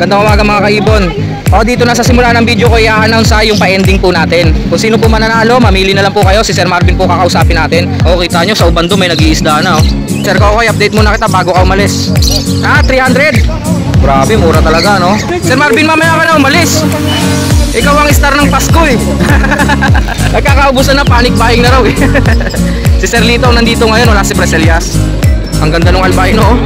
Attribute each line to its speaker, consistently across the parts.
Speaker 1: Magandang umaga mga kaibon. O dito na sa simula ng video ko i-announce yung pa-ending po natin. Kung sino po mananalo, mamili na lang po kayo. Si Sir Marvin po kakausapin natin. O kita nyo sa Ubando may nag-iisda na. Sir Kokoy, update muna kita bago ka umalis. 300. Grabe, mura talaga no. Sir Marvin, mamaya ka na umalis. Ikaw ang star ng Pasko eh. Nagkakaubusan na, panic buying na raw eh. Si Sir Lito nandito ngayon, wala si Preselias. Ang ganda ng albino oh.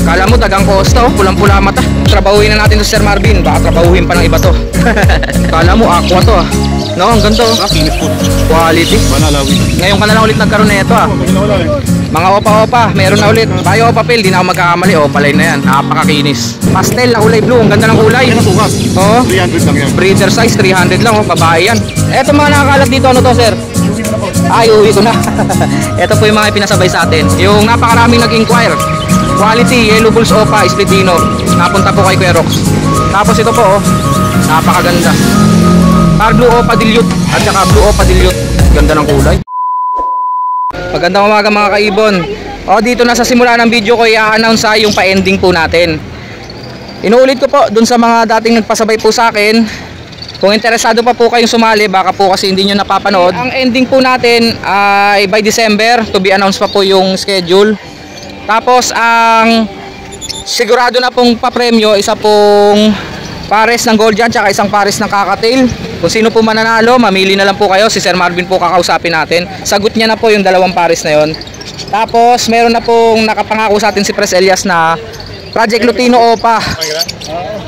Speaker 1: Kala mo dagang costa oh, pulang-pula mata. Trabahuin na natin to Sir Marvin, baka trabahuin pa ng iba to. Kala mo aqua to ah. No, ang ganda oh. Quality. Ngayon ka na lang ulit nagkaroon na ito ah. Mga opa-opa, meron na ulit. Bayo opa pil, di na ako magkakamali. Opa line na yan, napakakinis. Pastel na kulay blue, ang ganda ng kulay. Oo,
Speaker 2: 300 lang yan.
Speaker 1: breeder size, 300 lang oh, babae yan. Eto mga nakakalat dito, ano to sir? Ay, uwi ko na. Ito po yung mga pinasabay sa atin. Yung napakaraming nag-inquire. Quality, Yellow Bulls Opa, Splitino. Napunta po kay Querox. Tapos ito po oh, napakaganda. Star Blue Opa Dilute at saka Blue Opa Dilute. Ganda ng kulay. Magandang umaga mga kaibon. O dito na sa simula ng video ko i-announce yung pa-ending po natin. Inuulit ko po dun sa mga dating nagpasabay po sa akin. Kung interesado pa po kayong sumali, baka po kasi hindi nyo napapanood. Ang ending po natin ay by December. To be announced pa po yung schedule. Tapos ang sigurado na pong papremyo, isa pong pares ng gold dyan, tsaka isang pares ng kakatail. Kung sino po mananalo, mamili na lang po kayo. Si Sir Marvin po kakausapin natin. Sagot niya na po yung dalawang pares na yon. Tapos meron na pong nakapangako sa atin si Pres Elias na Project Lutino Opa.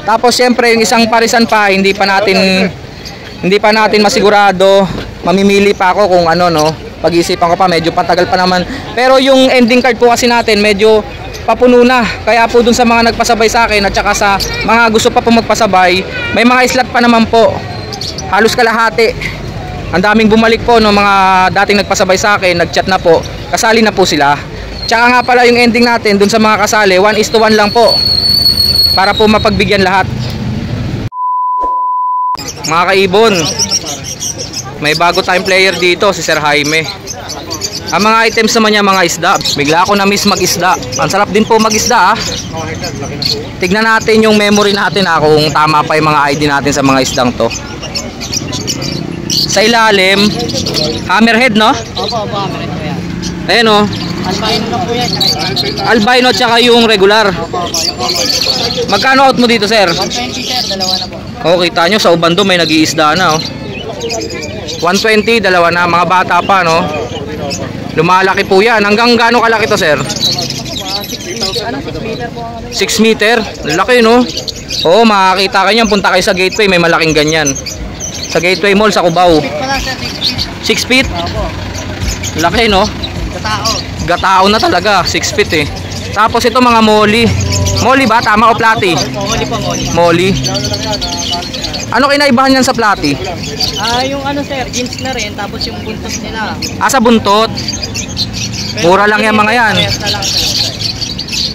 Speaker 1: Tapos syempre yung isang parisan pa, hindi pa natin masigurado. Mamimili pa ako kung ano no. Pag-iisipan ko pa, medyo patagal pa naman. Pero yung ending card po kasi natin medyo papuno na. Kaya po dun sa mga nagpasabay sa akin at saka sa mga gusto pa po magpasabay, may mga slot pa naman po. Halos kalahati. Ang daming bumalik po no, mga dating nagpasabay sa akin, nagchat na po. Kasali na po sila. Tsaka nga pala yung ending natin dun sa mga kasali, 1:1 lang po. Para po mapagbigyan lahat. Mga kaibon, may bago tayong player dito, si Sir Jaime. Ang mga items naman niya mga isda. Bigla ako na miss mag-isda. Ang sarap din po mag-isda ah. Tignan natin yung memory natin ah, kung tama pa yung mga ID natin sa mga isdang to. Sa ilalim, hammerhead no?
Speaker 3: Opo, hammerhead po yan.
Speaker 1: Ayan o.
Speaker 3: Albino na po yan.
Speaker 1: Albino tsaka yung regular. Magkano out mo dito sir?
Speaker 3: 120 sir, dalawa na po.
Speaker 1: O kita nyo sa Ubando may nag-iisda na oh. 120, dalawa na, mga bata pa no. Lumalaki po yan. Hanggang gaano kalaki to sir? 6 meter? Laki no. Oo, makakita kayo yan. Punta kayo sa Gateway, may malaking ganyan. Sa Gateway Mall sa Cubao. 6 feet? Laki no. Gatao na talaga, 6 feet eh. Tapos ito mga molly. Molly ba? Tama o platy?
Speaker 3: Molly po, molly.
Speaker 1: Molly. Ano kinaibahan yan sa platy?
Speaker 3: Yung ano sir, jeans na rin, tapos yung buntot nila.
Speaker 1: Sa buntot. Mura lang yan mga yan.
Speaker 3: Parehas na lang sir.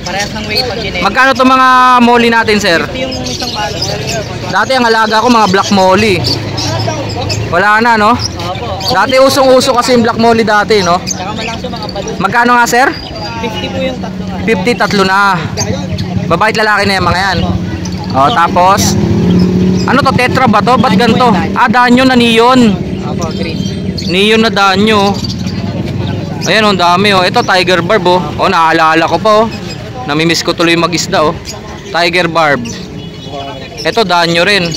Speaker 3: Parehas ng weight pag ginagawa.
Speaker 1: Magkano to mga molly natin sir?
Speaker 3: Ito yung isang balo sir.
Speaker 1: Dati ang alaga ko mga black molly. Wala na no?
Speaker 3: Opo.
Speaker 1: Dati usong-uso kasi yung black molly dati no?
Speaker 3: Saka malang siya mga balon.
Speaker 1: Magkano nga sir?
Speaker 3: 50 po yung tatlo nga.
Speaker 1: 50, tatlo na. Babae at lalaki na yan mga yan. O tapos ano to, tetra ba to? Ba't ganito? Danyo na neon.
Speaker 3: Opo, green.
Speaker 1: Neon na danyo. Ayan ang dami oh. Ito tiger barb oh. O naaalala ko pa oh. Namimiss ko tuloy mag-isda oh. Tiger barb. Ito danyo rin.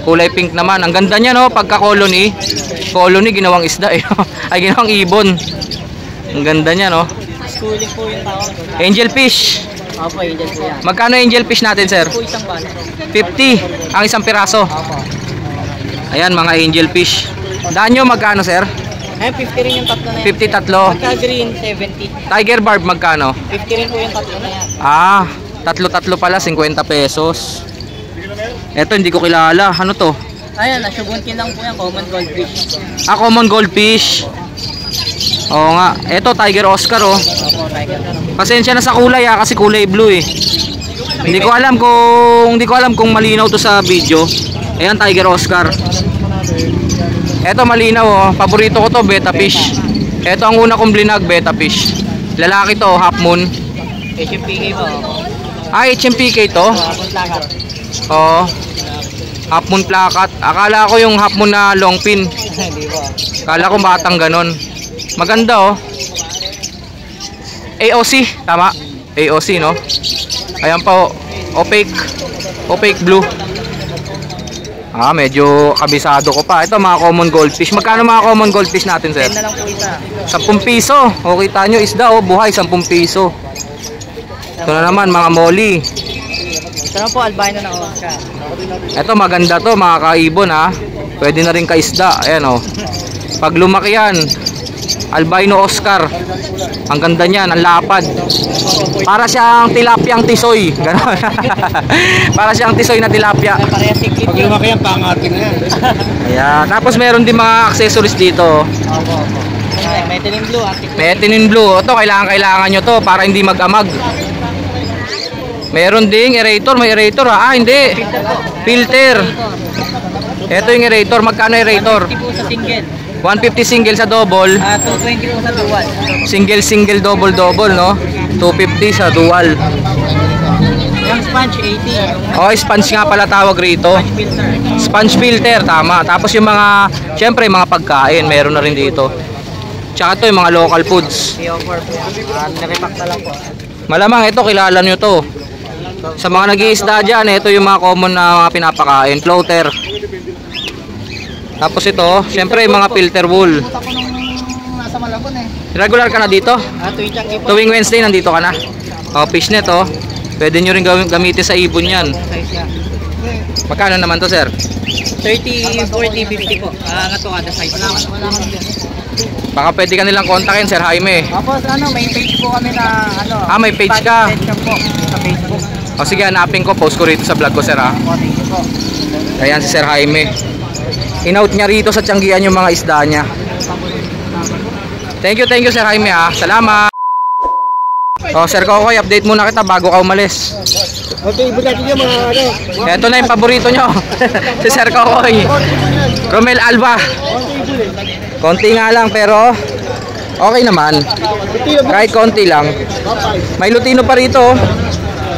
Speaker 1: Kulay pink naman. Ang ganda niya no, pagka colony. Colony ginawang isda eh. Ay ginawang ibon. Ang ganda niya no.
Speaker 3: Schooling po yung tawag.
Speaker 1: Angel fish.
Speaker 3: Opo, angel po yan.
Speaker 1: Magkano angel fish natin sir?
Speaker 3: Po isang balo.
Speaker 1: 50 ang isang piraso.
Speaker 3: Opo.
Speaker 1: Ayan mga angel fish. Danyo magkano sir?
Speaker 3: 50 rin yung tatlo na yan.
Speaker 1: 50 tatlo.
Speaker 3: Pagka green, 70.
Speaker 1: Tiger barb magkano?
Speaker 3: 50 rin po yung tatlo na yan.
Speaker 1: Tatlo pala, 50 pesos. Eto hindi ko kilala. Ano to?
Speaker 3: Ayan, nasyubuntin lang po yan, common goldfish.
Speaker 1: Common goldfish. Oo nga. Eto Tiger Oscar oh.
Speaker 3: Opo, tiger na lang.
Speaker 1: Pasensya na sa kulay kasi kulay blue eh. Hindi ko alam kung malinaw to sa video. Ayan Tiger Oscar. Eto malinaw oh. Paborito ko to, betta fish. Eto ang una kong blinag, betta fish. Lalaki to, half moon.
Speaker 3: HMPK po.
Speaker 1: HMPK to?
Speaker 3: Tapos lakat.
Speaker 1: Oo. Half moon plakat. Akala ko yung half moon na long pin.
Speaker 3: Hindi po.
Speaker 1: Akala ko batang ganon. Maganda oh. AOC, tama? AOC no? Ayan pa oh. Opaque blue. Medyo kabisado ko pa. Ito mga common goldfish. Magkano mga common goldfish natin, sir?
Speaker 3: 10 na lang po isa.
Speaker 1: 10 piso. O kita nyo, isda oh, buhay, 10 piso. Ito na naman, mga molly.
Speaker 3: Ito na po, albino na Oscar.
Speaker 1: Ito maganda to mga kaibon ha. Pwede na rin kaisda. Ayan oh. Pag lumaki yan, albino Oscar. Ang ganda niyan, ang lapad. Para siyang tilapyang tisoy. Ganon. Para siyang tisoy na tilapia.
Speaker 3: Parehas siklit
Speaker 2: Pag
Speaker 3: yun.
Speaker 2: lumaki yan, pangating na yan.
Speaker 1: Ayan. Tapos meron din mga accessories dito.
Speaker 3: Opo. Methylene blue, Arctic blue.
Speaker 1: Methylene blue. Ito kailangan nyo to para hindi mag-amag. Meron ding aerator. May aerator ha. Hindi. Filter. Ito yung aerator. Magkano aerator?
Speaker 3: 50 po sa single.
Speaker 1: 150 single sa double.
Speaker 3: 220 po sa dual.
Speaker 1: Single double no. 250 sa dual.
Speaker 3: Yung sponge, 80.
Speaker 1: Oh, sponge nga pala tawag rito.
Speaker 3: Filter.
Speaker 1: Sponge filter, tama. Tapos yung mga, syempre mga pagkain, meron na rin dito. Tsaka ito yung mga local foods.
Speaker 3: I-offer po. Naripack na lang po.
Speaker 1: Malamang ito, kilala nyo to. Sa mga nag-iisda dyan, ito yung mga common na mga pinapakain. Floater. Tapos ito, syempre yung mga filter wool.
Speaker 3: Ako nung nasa Malabon eh.
Speaker 1: Regular ka na dito?
Speaker 3: Tuwing tiyanggi po.
Speaker 1: Tuwing Wednesday, nandito ka na. Oh, fishnet oh. Pwede nyo rin gamitin sa ibon yan.
Speaker 3: Size niya.
Speaker 1: Magkano naman to, sir?
Speaker 3: 30, 40, 50 po. Nga to kada size. Wala kami dyan.
Speaker 1: Baka pwede ka nilang kontakin, Sir Jaime.
Speaker 3: Tapos may page po kami na
Speaker 1: May page ka.
Speaker 3: po sa Facebook.
Speaker 1: O sige, hanapin ko. Post ko rito sa vlog ko, sir ha.
Speaker 3: Thank you po.
Speaker 1: Ayan si Sir Jaime. In-out niya rito sa Tianggian yung mga isda niya. Thank you Sir Jaime ha. Salamat. O Sir Kokoy, update muna kita bago ka umalis.
Speaker 2: Okay, ibig natin yung mga ano.
Speaker 1: Ito na yung paborito nyo. Si Sir Kokoy. Romel Alba. Konti nga lang pero okay naman. Kahit konti lang. May Lutino pa rito.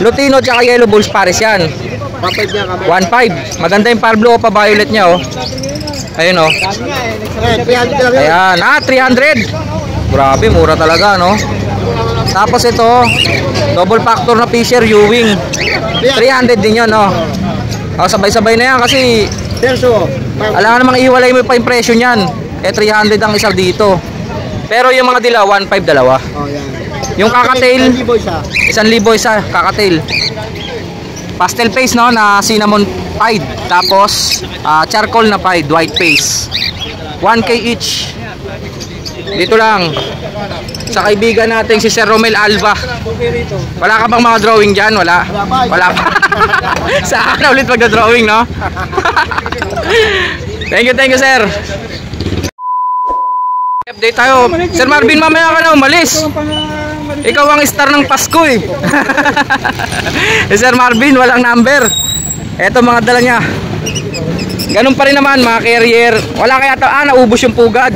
Speaker 1: Lutino tsaka Yellow Bulls pares yan.
Speaker 2: 1.5 niya kami.
Speaker 1: 1.5. Maganda yung par blue o pa violet niya oh. Ayun oh. Ayan, 300. Grabe, mura talaga no. Tapos ito, double factor na Fisher Ewing. 300 din yun no. Sabay-sabay na yan kasi alam namang iwalay mo pa yung presyo niyan. 300 ang isa dito. Pero yung mga dila 1.5 dalawa.
Speaker 2: Oh, yan.
Speaker 1: Yung kakatail
Speaker 2: 1,000
Speaker 1: isa kakatail. Pastel face no na cinnamon pied. Tapos charcoal na pied, white face. 1K each. Dito lang sa kaibigan natin si Sir Romel Alba. Wala ka bang mga drawing dyan? Wala pa. Saan na ulit magda-drawing no? Thank you sir. Update tayo. Sir Marvin, mamaya ka na umalis. Ikaw ang star ng Pasko eh. Sir Marvin, walang number. Eto mga dala niya. Ganun pa rin naman mga carrier. Wala kaya ito, naubos yung pugad.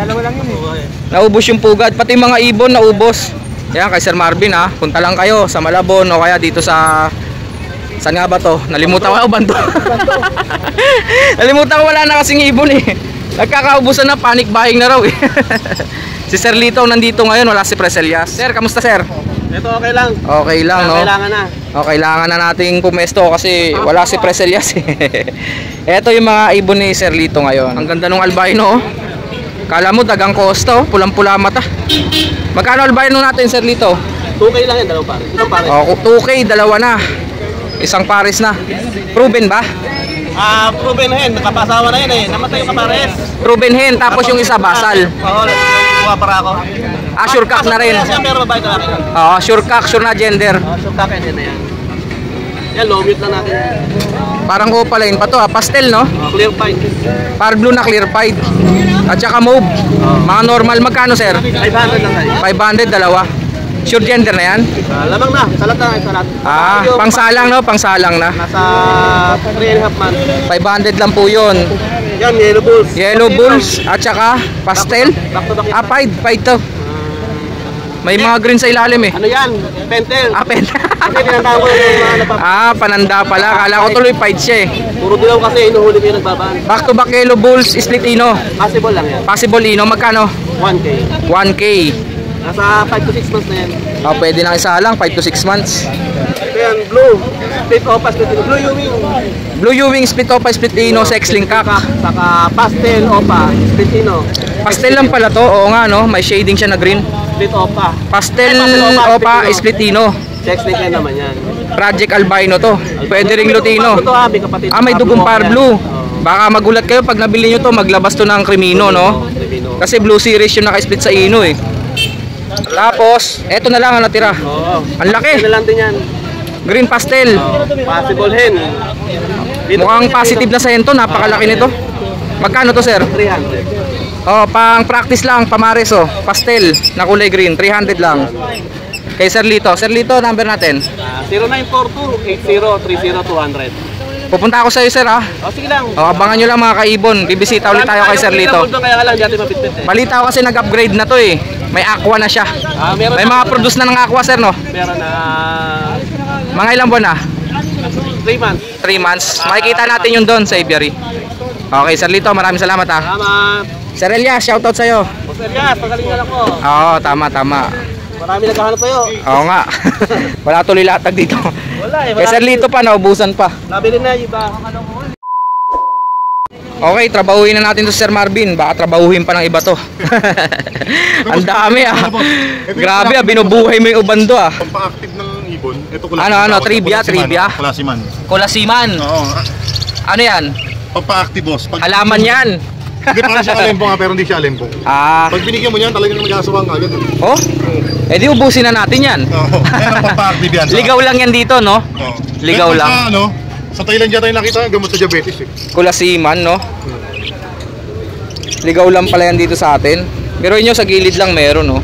Speaker 1: Naubos yung pugad. Pati mga ibon naubos. Yan kay Sir Marvin ha. Punta lang kayo sa Malabon o kaya dito sa... Saan nga ba to? Nalimutan ko. Banto. Nalimutan ko, wala na kasing ibon eh. Nagkakaubusan na, panic buying na raw eh. Si Sir Lito nandito ngayon, wala si Preselias. Sir, kamusta sir?
Speaker 2: Ito okay lang.
Speaker 1: Okay lang no?
Speaker 2: Kailangan na.
Speaker 1: Kailangan na nating pumesto kasi wala si Preselias eh. Ito yung mga ibon ni Sir Lito ngayon. Ang ganda ng albino oh. Kala mo dagang kosto, pulang-pula mata. Magkano albino natin Sir Lito?
Speaker 2: 2K lang yan, dalawa pare. Isang pare.
Speaker 1: 2K, dalawa na. Isang pares na. Proven ba?
Speaker 2: Proven hen, nakapasawa na yan eh. Namatay yung kapares.
Speaker 1: Proven hen, tapos yung isa basal.
Speaker 2: Oo, kuha para ako.
Speaker 1: Sure cock na rin.
Speaker 2: Pero babae ka natin.
Speaker 1: Sure cock, sure na gender.
Speaker 2: Sure cock yan na yan. Yan, low mute lang natin.
Speaker 1: Parang opaline pa to pastel no?
Speaker 2: Clear fight.
Speaker 1: Par blue na clear pied. At saka mauve. Mga normal, magkano sir?
Speaker 2: 500 lang tayo.
Speaker 1: 500, dalawa. Sure gender na yan?
Speaker 2: Lamang na, salat na, salat.
Speaker 1: Pangsalang no? Pangsalang na.
Speaker 2: Nasa 3.5 months.
Speaker 1: 500 lang po yun.
Speaker 2: Yan, Yellow Bulls.
Speaker 1: Yellow Bulls at saka pastel.
Speaker 2: Back to back.
Speaker 1: Pied to. May mga green sa ilalim eh.
Speaker 2: Ano yan? Pentel.
Speaker 1: Ah, pen.
Speaker 2: Kasi tinatawag ko yung mga napap...
Speaker 1: Ah, pananda pala. Kala ko tuloy fight siya eh.
Speaker 2: Puro dilaw kasi inuhuli ko yung nagbabaan.
Speaker 1: Back to back yellow bulls, split ino.
Speaker 2: Possible lang yan.
Speaker 1: Possible ino, magkano?
Speaker 2: 1K.
Speaker 1: 1K.
Speaker 2: Nasa 5 to 6 months na yan.
Speaker 1: Oh, pwede nang isa lang, 5 to 6 months.
Speaker 2: Ito yan, blue. Split opa, split ino. Blue Ewing.
Speaker 1: Blue Ewing, split opa, split ino, sex link cock.
Speaker 2: Saka pastel opa, split ino.
Speaker 1: Pastel lang pala to, oo nga no, may shading siya na green.
Speaker 2: Split opa.
Speaker 1: Pastel
Speaker 2: Ay,
Speaker 1: opa, split ino.
Speaker 2: Sex link yan naman yan.
Speaker 1: Project albino to. Pwede ring lutino.
Speaker 2: Ito ha, may kapatid.
Speaker 1: Ah, may dugong par blue. Baka magulat kayo pag nabili nyo to, maglabas to ng Crimino, no? Kasi blue series yung naka-split sa ino eh. Tapos, eto na lang ang natira.
Speaker 2: Oo.
Speaker 1: Ang laki.
Speaker 2: Ito na lang din yan.
Speaker 1: Green pastel.
Speaker 2: Possible hen. Dito
Speaker 1: Mukhang
Speaker 2: dito.
Speaker 1: positive na sento, napakalaki nito. Magkano to, sir?
Speaker 2: 300.
Speaker 1: Oh, pang practice lang, pamares oh. Pastel na kulay green, 300 lang. Kay Sir Lito. Sir Lito, number natin.
Speaker 2: 0942-8030-200.
Speaker 1: Pupunta ako sa iyo, sir, ah.
Speaker 2: O, sige lang.
Speaker 1: Oh, abangan nyo lang mga kaibon. Bibisita ulit tayo kay Sir Lito.
Speaker 2: Kaya ka lang, di natin mapitpit eh.
Speaker 1: Balita ko kasi nag-upgrade na to eh. May aqua na siya.
Speaker 2: Meron
Speaker 1: May mga produce na ng aqua, sir, no?
Speaker 2: Meron na
Speaker 1: Mga ilang buwan na?
Speaker 2: 3 months.
Speaker 1: 3 months. Makikita natin yun doon sa aviary. Okay, Sir Lito, maraming salamat ah.
Speaker 2: Salamat.
Speaker 1: Sir Elias, shoutout sa'yo.
Speaker 2: O, sir, yes, pagalingan ako.
Speaker 1: Oo, tama.
Speaker 2: Marami naghahanap sa'yo.
Speaker 1: Oo nga. Wala tuloy latag dito.
Speaker 2: Wala eh.
Speaker 1: Kay Sir Lito pa, naubusan pa.
Speaker 2: Nabili na yung iba.
Speaker 1: Okay, trabahuhin na natin to Sir Marvin. Baka trabahuhin pa ng iba to. Ang dami ah. Grabe ah, binubuhay mo yung ubando ah.
Speaker 4: Pampa-active ng ibon, ito
Speaker 1: Ano, trivia?
Speaker 4: Kulasiman.
Speaker 1: Kulasiman.
Speaker 4: Oo.
Speaker 1: Ano yan?
Speaker 4: Pampa-active boss.
Speaker 1: Halaman yan.
Speaker 4: Hindi parang siya alembong pero hindi siya alembong.
Speaker 1: Ah.
Speaker 4: Pag binigyan mo niyan, talagang mag-asawang agad.
Speaker 1: Oh? Eh di ubusin na natin yan.
Speaker 4: Oo. Ayan ang pampa-active yan.
Speaker 1: Ligaw lang yan dito, no?
Speaker 4: Oo.
Speaker 1: Ligaw
Speaker 4: Pero
Speaker 1: lang.
Speaker 4: Sa Thailand yata yung nakita, gamot sa diabetes eh.
Speaker 1: Kulasiman, no? Ligaw lang pala yan dito sa atin. Pero inyo sa gilid lang meron, no?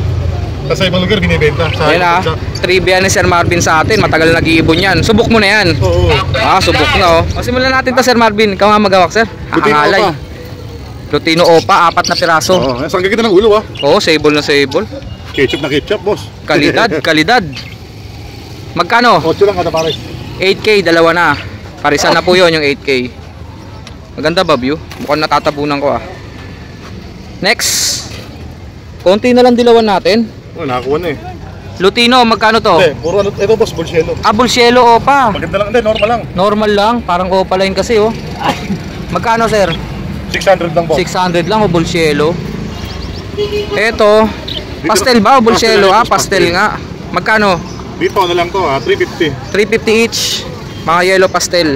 Speaker 4: Sa ibang lugar binibenta.
Speaker 1: Ayan ah, trivia ni Sir Marvin sa atin. Matagal na nag-iibon yan. Subok mo na yan.
Speaker 4: Oo.
Speaker 1: Ah, subok na, oh. Simulan natin to Sir Marvin. Ikaw nga magawak, sir.
Speaker 4: Lutino
Speaker 1: Hangalay.
Speaker 4: Opa.
Speaker 1: Lutino Opa, 4 na piraso.
Speaker 4: Oo. Saan kagita ng ulo ah.
Speaker 1: Oo, sable na sable.
Speaker 4: Ketchup na ketchup boss.
Speaker 1: Kalidad. Magkano?
Speaker 4: 8 lang kada pares.
Speaker 1: 8K, dalawa na. Parisan na po yun yung 8K. Maganda ba view? Mukhang natatabunan ko ah. Next. Konti na lang dilawan natin.
Speaker 4: Oh, nakakuha na eh.
Speaker 1: Lutino, magkano to?
Speaker 4: Hindi, puro ano, ito boss, bolsyelo.
Speaker 1: Ah, Bulcielo Opa.
Speaker 4: Maganda lang, hindi, normal lang.
Speaker 1: Normal lang, parang Opa line kasi oh. Magkano sir?
Speaker 4: 600 lang boss.
Speaker 1: 600 lang o Bulcielo. Eto, pastel ba o Bulcielo? Ah, pastel nga. Magkano?
Speaker 4: Dito ano lang to 350.
Speaker 1: 350 each. Mga yellow pastel.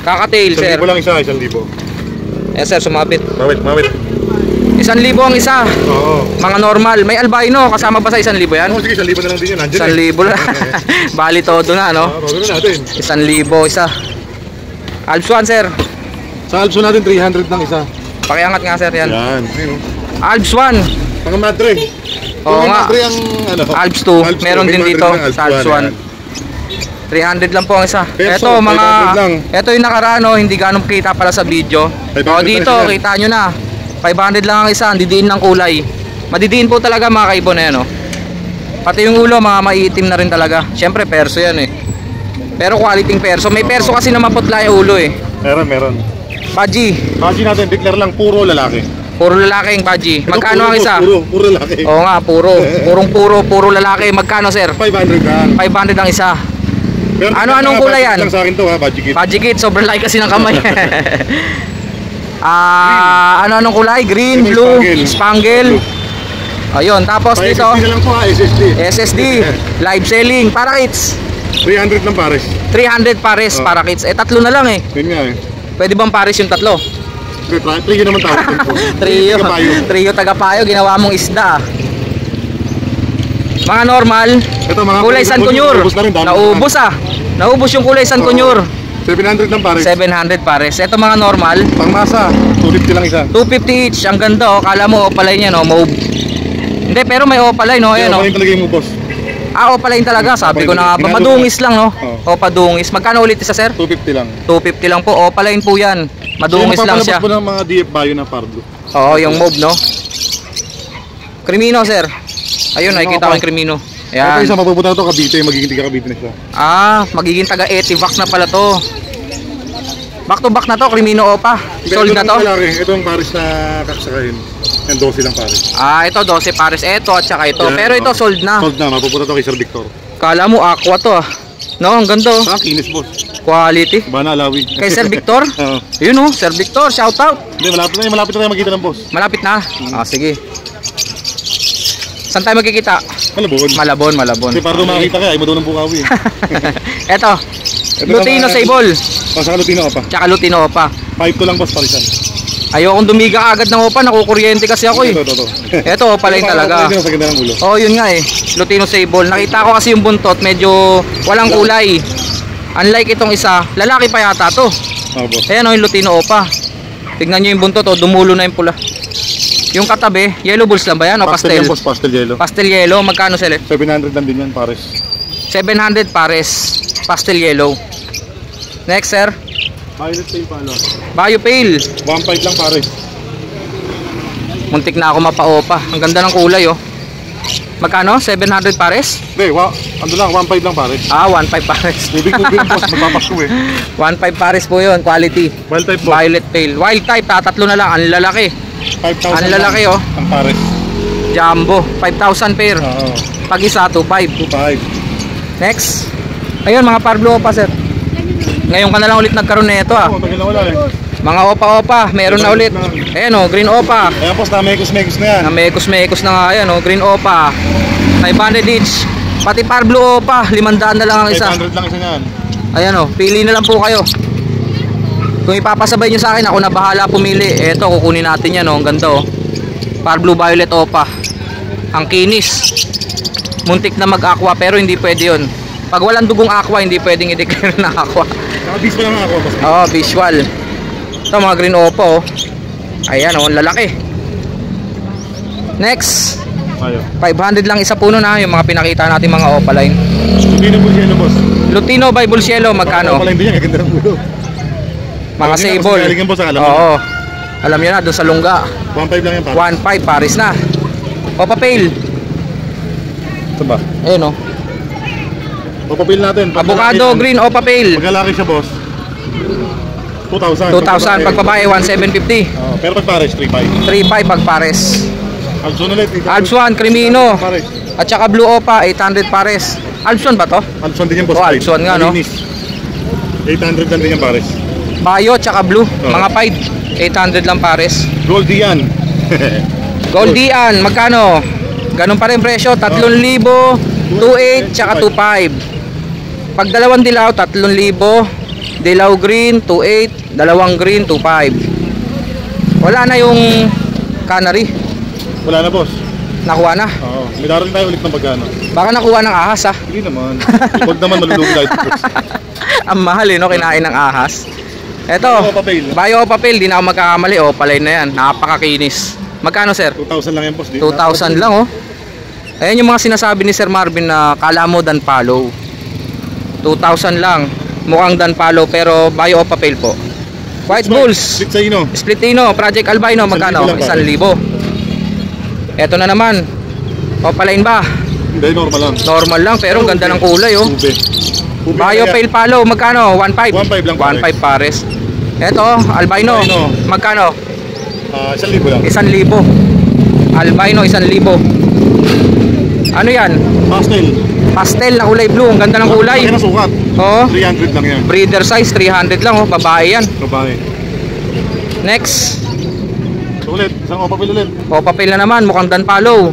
Speaker 1: Kakatail sir.
Speaker 4: 1,000 lang isa, 1,000.
Speaker 1: Eh sir, sumabit.
Speaker 4: Mawit.
Speaker 1: 1,000 ang isa.
Speaker 4: Oo.
Speaker 1: Mga normal. May albino. Kasama ba sa 1,000 yan?
Speaker 4: Ano, sige, 1,000 na lang din yun. Nandiyan
Speaker 1: 1,000 na. Bali todo na, no?
Speaker 4: Bago na natin.
Speaker 1: 1,000 isa. Alps 1 sir.
Speaker 4: Sa Alps natin, 300 lang isa.
Speaker 1: Pakiangat nga sir yan.
Speaker 4: Yan.
Speaker 1: Alps 1.
Speaker 4: Mga madre.
Speaker 1: Oo nga.
Speaker 4: Madre ang ano.
Speaker 1: Alps 2. Meron din dito sa Alps 1. 300 lang po ang isa.
Speaker 4: Peso,
Speaker 1: Ito mga
Speaker 4: 500 lang.
Speaker 1: ito yung nakaraan, no, hindi ganong kita pala sa video.
Speaker 4: 500
Speaker 1: O dito
Speaker 4: lang isa.
Speaker 1: kita nyo na. 500 lang ang isa, didiin ng kulay. Madidiin po talaga mga kaibon na yan, no. Pati yung ulo mga maiitim na rin talaga. Syempre perso yan eh. Pero quality perso. May perso kasi na maputla yung ulo eh.
Speaker 4: Meron.
Speaker 1: Paji,
Speaker 4: Paji natin, declare lang, puro lalaki.
Speaker 1: puro lalaki yung Paji. Magkano ang isa?
Speaker 4: Puro lalaki.
Speaker 1: Oo nga, puro lalaki. Magkano sir?
Speaker 4: 500 lang.
Speaker 1: 500 ang isa.
Speaker 4: Pero
Speaker 1: Anong kulay yan?
Speaker 4: lang sa akin to Paji kit.
Speaker 1: Paji kit, sobrang laki kasi ng kamay. Anong kulay? Green, blue, spangle. Ayun, tapos dito
Speaker 4: SSD na lang to SSD.
Speaker 1: SSD, live selling, para kits.
Speaker 4: 300 lang pares.
Speaker 1: 300 pares
Speaker 4: Oh.
Speaker 1: para kits. Eh tatlo na lang eh.
Speaker 4: Yun nga eh.
Speaker 1: Pwede bang pares yung tatlo?
Speaker 4: Trio naman tawag ko.
Speaker 1: Trio tagapayo, ginawa mong isda. Mga normal,
Speaker 4: Ito mga
Speaker 1: kulay San Cunyur.
Speaker 4: Ubus na rin, dami
Speaker 1: Naubos ah. Naubos yung kulay San
Speaker 4: Oo.
Speaker 1: Cunyur.
Speaker 4: 700 lang pares.
Speaker 1: 700 pares. Ito mga normal,
Speaker 4: Pangmasa, 250 lang isa.
Speaker 1: 250 each. Ang ganda oh. Kala mo opaline yan oh, mauve. Hindi, pero may opaline oh, ayan oh.
Speaker 4: Ano yung palagay mo boss?
Speaker 1: Ah, opaline talaga. Sabi ko na nga ba,
Speaker 4: Ginagawa.
Speaker 1: madungis lang no.
Speaker 4: Oo.
Speaker 1: Opa dungis. Magkano ulit isa sir?
Speaker 4: 250 lang.
Speaker 1: 250 lang po. Opaline po yan. Madungis lang siya.
Speaker 4: Mapapalabas po ng mga DF Bayo na Pardo.
Speaker 1: Oo, yung mauve no. Crimino sir. Ayun, nakikita ko yung Crimino.
Speaker 4: Ito
Speaker 1: Ayan.
Speaker 4: isa mapupunta na to Cavite, magiging tiga Cavite na siya.
Speaker 1: Magiging taga Etivac na pala to. Back to back na to, Crimino Opa. Sold na to.
Speaker 4: Ito yung Paris na kakasakayin. Yan 12 lang Paris.
Speaker 1: Ito 12 pares. Ito at saka ito.
Speaker 4: Yan,
Speaker 1: Pero ito sold na.
Speaker 4: Sold na, mapupunta to kay Sir Victor.
Speaker 1: Kala mo aqua to ah. No, ang ganda oh.
Speaker 4: Kinis boss.
Speaker 1: Quality.
Speaker 4: Bana Alawi.
Speaker 1: Kay Sir Victor?
Speaker 4: Oo.
Speaker 1: Yun oh, Sir Victor, shout out.
Speaker 4: Hindi, malapit na tayo magkita ng boss.
Speaker 1: Malapit na. Sige. Saan tayo magkikita?
Speaker 4: Malabon.
Speaker 1: Malabon.
Speaker 4: Kasi para makakita ka, ay mo doon ng Bukawi.
Speaker 1: Eto. Lutino Sable.
Speaker 4: Saka Lutino Opa.
Speaker 1: Tsaka Lutino Opa.
Speaker 4: 5 lang boss, parisan.
Speaker 1: Ayokong dumiga agad ng Opa, nakukuryente kasi ako eh.
Speaker 4: Ito.
Speaker 1: Eto Opa lang talaga.
Speaker 4: Ito sa ganda ng ulo.
Speaker 1: Oh, yun nga eh. Lutino Sable. Nakita ko kasi yung buntot, medyo walang kulay. Unlike itong isa, lalaki pa yata to.
Speaker 4: Oo boss.
Speaker 1: Ayan oh, yung Lutino Opa. Tignan nyo yung buntot, oh, dumulo na yung pula. Yung katabi, yellow bulls lang ba yan o pastel?
Speaker 4: Yan boss, pastel yellow.
Speaker 1: Pastel yellow, magkano sila?
Speaker 4: 700 lang din yan, Paris.
Speaker 1: 700 pares, pastel yellow. Next sir,
Speaker 4: Violet Tail Palo.
Speaker 1: Bayo Pale.
Speaker 4: 1.5 lang Paris.
Speaker 1: Muntik na ako mapa-opa. Ang ganda ng kulay oh. Magkano? 700 pares?
Speaker 4: Hindi, ano lang, 1.5 lang Paris.
Speaker 1: 1.5 pares.
Speaker 4: Tubig boss, magpapasko eh.
Speaker 1: 1.5 pares po yun, quality.
Speaker 4: Wild type boss.
Speaker 1: Violet Pale. Wild type, tatatlo na lang. Ang lalaki.
Speaker 4: 5,000
Speaker 1: Ang lalaki
Speaker 4: lang.
Speaker 1: oh.
Speaker 4: Ang Paris.
Speaker 1: Jumbo, 5,000 pair.
Speaker 4: Oo.
Speaker 1: Pag isa, 2.5.
Speaker 4: 2.5.
Speaker 1: Next. Ayun, mga Parblo Opa sir. Ngayon ka na lang ulit nagkaroon na ito ah.
Speaker 4: Oo, tagal na wala eh.
Speaker 1: Mga Opa-Opa, meron na ulit. Ayan oh, Green Opa.
Speaker 4: Ayan boss, na-mekos na yan.
Speaker 1: Na mekos-mekos na nga yan oh, Green Opa. 500 each. Pati Parblo Opa, 500 na lang ang isa.
Speaker 4: 500 lang isa niyan.
Speaker 1: Ayan oh, pili na lang po kayo. Kung ipapasabay nyo sa akin, ako na bahala pumili. Eto, kukunin natin yan oh, ang ganda oh. Parblo Violet Opa. Ang kinis. Muntik na mag-aqua pero hindi pwede yun. Pag walang dugong aqua, hindi pwedeng i-declare na aqua.
Speaker 4: Nakabis pa lang ako boss.
Speaker 1: Oo, visual. Ito mga Green Opa oh. Ayan oh, ang lalaki. Next.
Speaker 4: Ayo.
Speaker 1: 500 lang isa puno na yung mga pinakita natin mga opaline.
Speaker 4: Lutino po siya boss.
Speaker 1: Lutino by Bulcielo, magkano?
Speaker 4: Pala hindi yan, ganda ng ulo.
Speaker 1: Mga sable.
Speaker 4: Galingan po sa alam.
Speaker 1: Oo. Alam niyo na doon sa lungga.
Speaker 4: 1.5 lang yan Paris.
Speaker 1: 1.5 Paris na. Opa Pale.
Speaker 4: Ito ba?
Speaker 1: Ayun oh.
Speaker 4: Papapil natin.
Speaker 1: Avocado Green Opa Pale.
Speaker 4: Pag-lalaki siya boss. 2,000.
Speaker 1: 2,000 pag babae 1,750.
Speaker 4: Pero pag Paris, 3.5.
Speaker 1: 3.5 pag pares.
Speaker 4: Alpson ulit.
Speaker 1: Alps 1 Crimino.
Speaker 4: Paris.
Speaker 1: At saka Blue Opa 800 pares. Alps 1 ba to?
Speaker 4: Alpson din yan boss.
Speaker 1: Oh, Alpson nga, no?
Speaker 4: Malinis. 800 lang din yan Pares.
Speaker 1: Bayo at saka Blue.
Speaker 4: Oh.
Speaker 1: Mga 5. 800 lang pares.
Speaker 4: Goldie yan.
Speaker 1: Goldian, magkano? Ganun pa rin presyo, 3,000, 2,800, tsaka 2,500. Pag dalawang dilaw, 3,000. Dilaw green, 2,800. Dalawang green, 2,500. Wala na yung canary.
Speaker 4: Wala na boss.
Speaker 1: Nakuha na.
Speaker 4: Oo. May darating tayo ulit ng pagkano.
Speaker 1: Baka nakuha ng ahas ah.
Speaker 4: Hindi naman. Huwag naman malulugi tayo boss.
Speaker 1: Ang mahal no, kinain ng ahas. Eto,
Speaker 4: Bayo Opa Pale.
Speaker 1: Bayo Opa Pale, di na ako magkakamali. Opaline na yan, napakakinis. Magkano sir?
Speaker 4: 2,000 lang yan boss.
Speaker 1: 2,000 lang oh. Ayan yung mga sinasabi ni Sir Marvin na kala mo dan palo. 2,000 lang. Mukhang dan palo pero Bayo Opa Pale po. White Bulls.
Speaker 4: Split sa ino.
Speaker 1: Splitino, Project Albino, magkano?
Speaker 4: 1,000 lang,
Speaker 1: 1,000. Eto na naman. Opaline ba?
Speaker 4: Hindi, normal lang.
Speaker 1: Normal lang pero ang ganda ng kulay oh.
Speaker 4: Ube. Ube
Speaker 1: Bayo
Speaker 4: kaya.
Speaker 1: Pale Palo, magkano? 1,500.
Speaker 4: 1,500 lang pares.
Speaker 1: 1,500 pares. Eto, Albino.
Speaker 4: Albino.
Speaker 1: Magkano?
Speaker 4: 1,000 lang.
Speaker 1: 1,000. Albino, 1,000. Ano yan?
Speaker 4: Pastel.
Speaker 1: Pastel na kulay blue. Ang ganda ng kulay.
Speaker 4: Laki na sukat.
Speaker 1: Oo.
Speaker 4: 300 lang yan.
Speaker 1: Breeder size, 300 lang oh. Babae yan.
Speaker 4: Babae.
Speaker 1: Next.
Speaker 4: So ulit, isang Opa Pale ulit.
Speaker 1: Opa Pale na naman. Mukhang dan palo.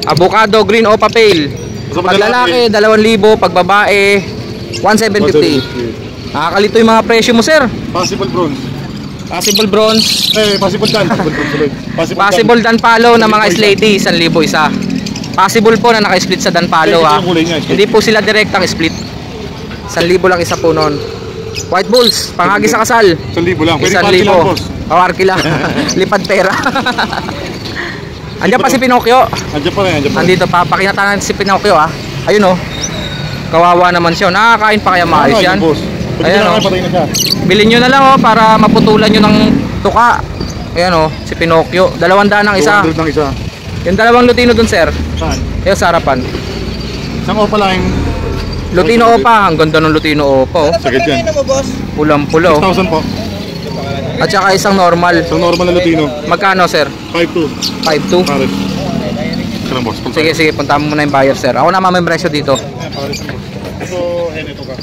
Speaker 1: Avocado Green Opa Pale. Pag lalaki, 2,000. Pag babae, 1,750. Nakakalito yung mga presyo mo sir.
Speaker 4: Possible bronze.
Speaker 1: Possible bronze.
Speaker 4: Possible dan.
Speaker 1: Possible dan palo na mga slaty, 1,000 isa. Possible po na naka-split sa dan palo
Speaker 4: Ito
Speaker 1: ah.
Speaker 4: yung kulay niya, split.
Speaker 1: Hindi po sila direktang split. 1,000 lang isa po noon. White Bulls, panghagi sa kasal.
Speaker 4: 1,000 lang. Pwede
Speaker 1: 1,000.
Speaker 4: party lang boss.
Speaker 1: Kawarkila. Lipad pera. Andiyan pa si Pinocchio.
Speaker 4: Andiyan pa rin.
Speaker 1: Andito pa, pakita natin si Pinocchio ah. Ayun oh. Kawawa naman siya. Nakakain pa kaya maayos yan.
Speaker 4: Boss.
Speaker 1: Ayan,
Speaker 4: Ayan
Speaker 1: oh.
Speaker 4: patay na siya.
Speaker 1: Bilhin nyo na lang oh para maputulan nyo ng tuka. Ayan oh, si Pinocchio. 200 ang isa.
Speaker 4: 200 lang isa.
Speaker 1: Yung dalawang Lutino dun, sir.
Speaker 4: Saan?
Speaker 1: Yung sa harapan.
Speaker 4: Isang Opaline.
Speaker 1: Lutino Opa. Ang ganda ng Lutino Opa, oh.
Speaker 4: Sagad yan.
Speaker 1: Pulang-pula, oh.
Speaker 4: 6,000 po.
Speaker 1: At saka isang normal.
Speaker 4: Isang normal na Latino.
Speaker 1: Magkano, sir?
Speaker 4: 5,200.
Speaker 1: 5.2.
Speaker 4: Pares. Ito lang, boss.
Speaker 1: Sige, sige. Punta mo muna yung buyer, sir. Ako na may presyo dito.
Speaker 4: Pares na, boss. Ito, ito ka.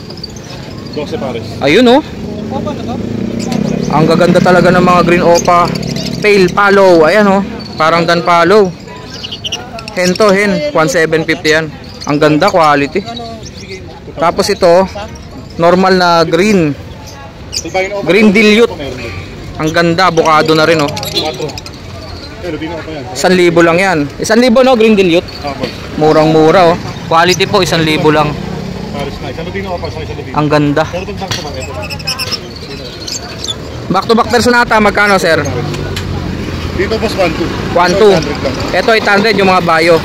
Speaker 4: 12 pares.
Speaker 1: Ayun, oh. Ang gaganda talaga ng mga green Opa. Pale Palo. Ayan, oh. Parang Dan Palo. Hen to, hen. 1,750 yan. Ang ganda, quality. Tapos ito, normal na green. Green dilute. Ang ganda, avocado na rin, oh.
Speaker 4: 4. Latino pa yan.
Speaker 1: 1,000 lang yan. 1,000, no, green dilute.
Speaker 4: Boss.
Speaker 1: Murang-mura, oh. Quality po, 1,000 lang.
Speaker 4: Pares na. Isang Latino pa, isang Latino.
Speaker 1: Ang ganda.
Speaker 4: Pero itong tank naman, ito.
Speaker 1: Back to back personata, magkano, sir?
Speaker 4: Dito, boss, 1,200.
Speaker 1: 1,200. Ito 800 yung mga bio.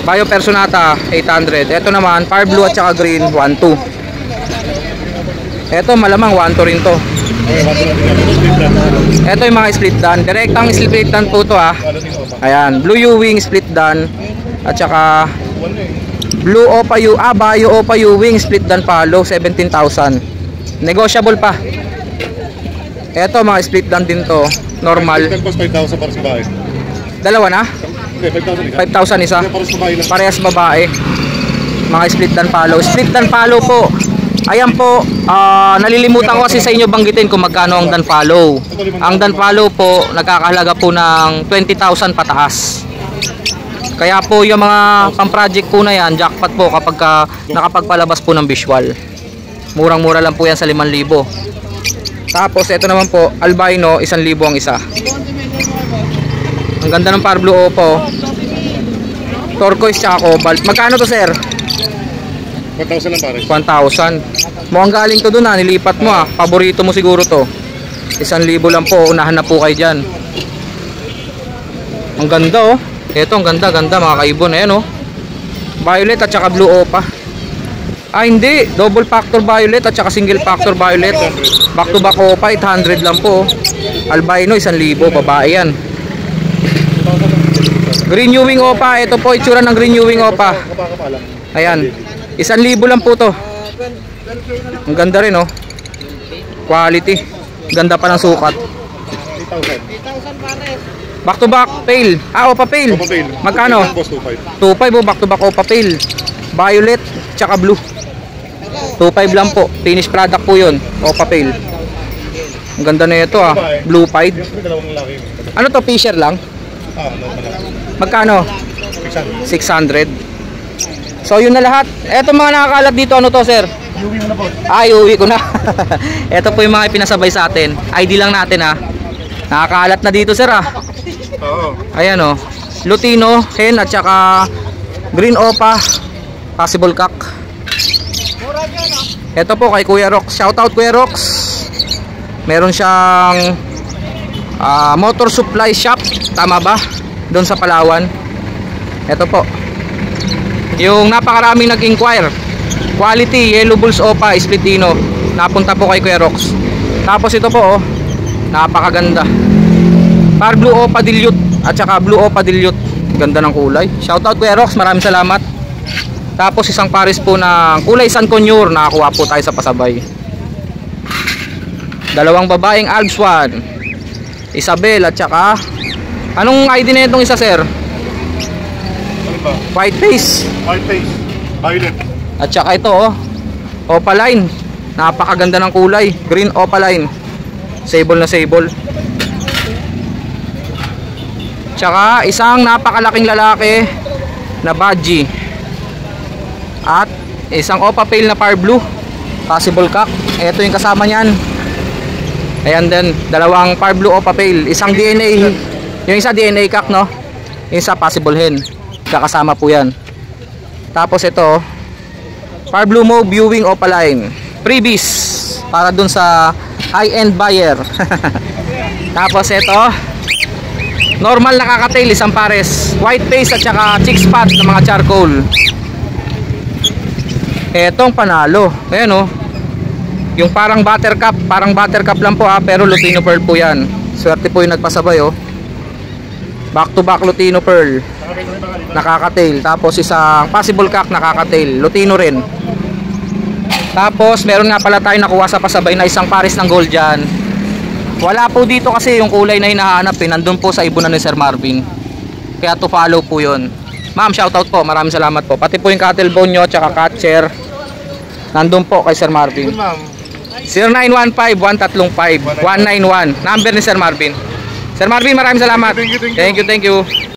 Speaker 1: Bio personata 800. Ito naman fire blue at saka green 1,200. Ito malamang 1,200 rin to. Ito yung mga split dan. Direktang split dan po to, ah. Ayan, blue U-wing split dan at saka blue Opa U, bio Opa U-wing split dan palo 17,000. Negotiable pa. Ito mga split dan din to. Normal.
Speaker 4: Ito, boss, 5,000 para sa bahay.
Speaker 1: Dalawa na?
Speaker 4: Okay, 5,000 isa.
Speaker 1: 5,000 isa.
Speaker 4: Para sa bahay lang.
Speaker 1: Parehas babae. Mga split dan palo. Split dan palo po. Ayan po, nalilimutan ko kasi sa inyo banggitin kung magkano ang dan palo. Ang dan palo po, nagkakahalaga po ng 20,000 pataas. Kaya po yung mga pang-project po na yan, jackpot po kapag nakapagpalabas po ng visual. Murang-mura lang po yan sa 5,000. Tapos ito naman po, albino, 1,000 ang isa. Ang ganda ng fire blue Opo. Turquoise tsaka cobalt. Magkano to, sir?
Speaker 4: 4,000 lang pares.
Speaker 1: 1,000. Mukhang galing to dun, nilipat mo, ah. Paborito mo siguro to. 1,000 lang po, unahan na po kayo dyan. Ang ganda, oh. Ito, ang ganda mga kaibon. Ayan, oh. Violet at saka blue Opa. Ah, hindi. Double factor violet at saka single factor violet. Back to back Opa, 800 lang po, oh. Albino, 1,000. Babae yan. Green Ewing Opa. Ito po, itsura ng Green Ewing Opa. Ayan. 1,000 lang po to. Ang ganda rin, oh. Quality. Ganda pa ng sukat.
Speaker 4: 8,000.
Speaker 1: Back to back pale. Ah, Opa pale.
Speaker 4: Opa pale.
Speaker 1: Magkano?
Speaker 4: Boss, 2,500.
Speaker 1: 2,500, oh. Back to back Opa pale. Violet tsaka blue. 2,500 lang po. Finished product po yun. Opa pale. Ang ganda na ito, ah. Blue pied.
Speaker 4: May dalawang lalaki.
Speaker 1: Ano to? Fisher lang? Magkano? 600. So yun na lahat. Eto mga nakakalat dito, ano to, sir?
Speaker 4: Uwi mo na, boss.
Speaker 1: Ay, uwi ko na. Ito po yung mga pinasabay sa atin. ID lang natin, ha. Nakakalat na dito, sir, ha.
Speaker 4: Oo.
Speaker 1: Ayan, oh. Lutino, hen at saka green Opa, possible cock. Ito po kay Kuya Rox. Shoutout Kuya Rox. Meron siyang motor supply shop, tama ba? Doon sa Palawan. Ito po. Yung napakaraming nag-inquire. Quality, Yellow Bulls Opa, Splitino. Napunta po kay Kuya Rox. Tapos ito po, oh. Napakaganda. Par Blue Opa Dilute at saka Blue Opa Dilute. Ganda ng kulay. Shoutout Kuya Rox, maraming salamat. Tapos isang pares po ng kulay San Conure, nakakuha po tayo sa pasabay. Dalawang babaeng Alps 1, Isabel at saka anong ID na itong isa, sir?
Speaker 4: Ano ba?
Speaker 1: White face.
Speaker 4: White face. Violet.
Speaker 1: At saka ito, oh, Opaline. Napakaganda ng kulay. Green Opaline. Sable na sable. Tsaka isang napakalaking lalaki na Badgie. At isang Opa Pale na Fire Blue, possible cock. Ito yung kasama niyan. Ayan din, dalawang Fire Blue Opa Pale. Isang DNA, yung isa DNA cock, no? Yung isa possible hen. Kakasama po yan. Tapos ito, Fire Blue Mauve Viewing Opaline. Freebies para dun sa high-end buyer. Tapos ito, normal na kakatail, isang pares. White face at saka chick spot ng mga charcoal. Etong panalo. Ayan, oh. Yung parang buttercup lang po, ha, pero Lutino Pearl po yan. Swerte po yung nagpasabay, oh. Back to back Lutino Pearl. Nakaka-tail. Tapos isang possible cock nakaka-tail. Lutino rin. Tapos meron nga pala tayo nakuha sa pasabay na isang pares ng gold dyan. Wala po dito kasi yung kulay na hinahanap eh. Nandun po sa ibunan ni Sir Marvin. Kaya to follow po yun. Ma'am, shoutout po. Maraming salamat po. Pati po yung cattle bone nyo tsaka catcher. Nandun po kay Sir Marvin. 0915-135-191. Number ni Sir Marvin. Sir Marvin, maraming salamat.
Speaker 4: Thank you.
Speaker 1: Thank you.